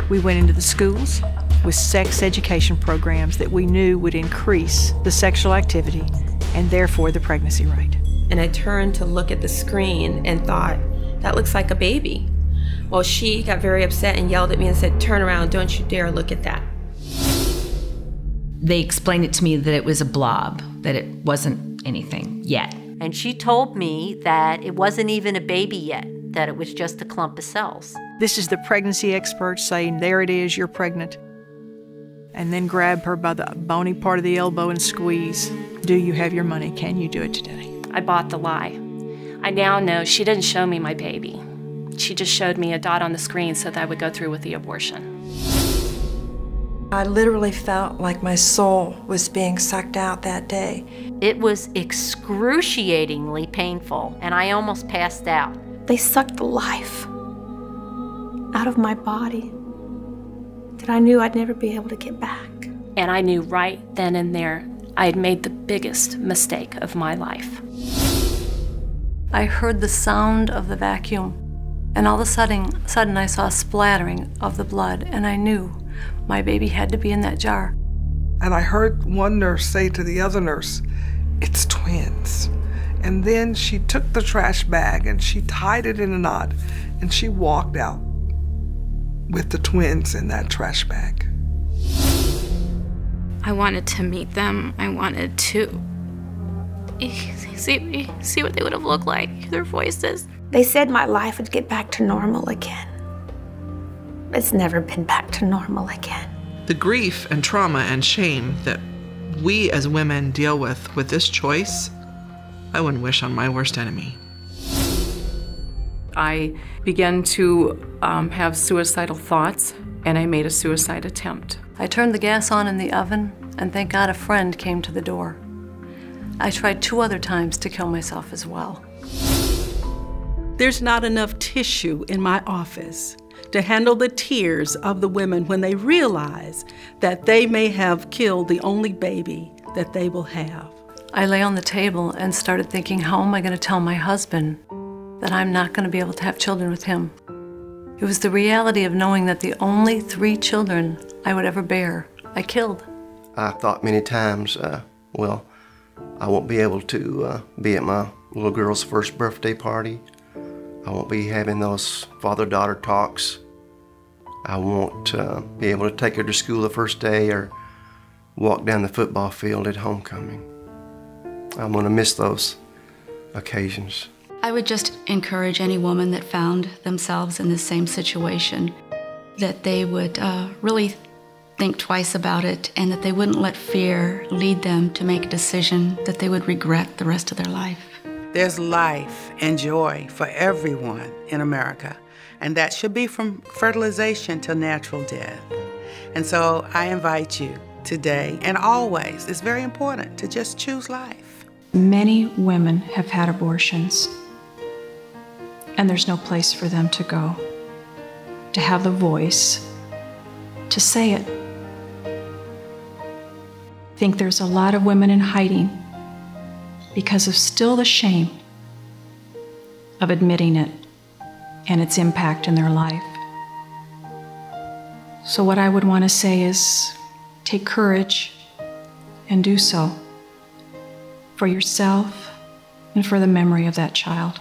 We went into the schools with sex education programs that we knew would increase the sexual activity and therefore the pregnancy rate. And I turned to look at the screen and thought, that looks like a baby. Well, she got very upset and yelled at me and said, turn around, don't you dare look at that. They explained it to me that it was a blob, that it wasn't anything yet. And she told me that it wasn't even a baby yet, that it was just a clump of cells. This is the pregnancy expert saying, there it is, you're pregnant. And then grab her by the bony part of the elbow and squeeze. Do you have your money? Can you do it today? I bought the lie. I now know she didn't show me my baby. She just showed me a dot on the screen so that I would go through with the abortion. I literally felt like my soul was being sucked out that day. It was excruciatingly painful, and I almost passed out. They sucked the life out of my body that I knew I'd never be able to get back. And I knew right then and there I had made the biggest mistake of my life. I heard the sound of the vacuum, and all of a sudden I saw a splattering of the blood, and I knew my baby had to be in that jar. And I heard one nurse say to the other nurse, it's twins. And then she took the trash bag and she tied it in a knot and she walked out with the twins in that trash bag. I wanted to meet them. I wanted to see what they would have looked like, their voices. They said my life would get back to normal again. It's never been back to normal again. The grief and trauma and shame that we as women deal with this choice, I wouldn't wish on my worst enemy. I began to have suicidal thoughts, and I made a suicide attempt. I turned the gas on in the oven, and thank God a friend came to the door. I tried 2 other times to kill myself as well. There's not enough tissue in my office to handle the tears of the women when they realize that they may have killed the only baby that they will have. I lay on the table and started thinking, how am I going to tell my husband that I'm not going to be able to have children with him? It was the reality of knowing that the only 3 children I would ever bear, I killed. I thought many times, well, I won't be able to be at my little girl's first birthday party. I won't be having those father-daughter talks. I won't be able to take her to school the first day or walk down the football field at homecoming. I'm going to miss those occasions. I would just encourage any woman that found themselves in the same situation that they would really think twice about it and that they wouldn't let fear lead them to make a decision that they would regret the rest of their life. There's life and joy for everyone in America, and that should be from fertilization to natural death. And so I invite you today and always, it's very important to just choose life. Many women have had abortions, and there's no place for them to go, to have the voice, to say it. I think there's a lot of women in hiding because of still the shame of admitting it and its impact in their life. So what I would want to say is take courage and do so for yourself and for the memory of that child.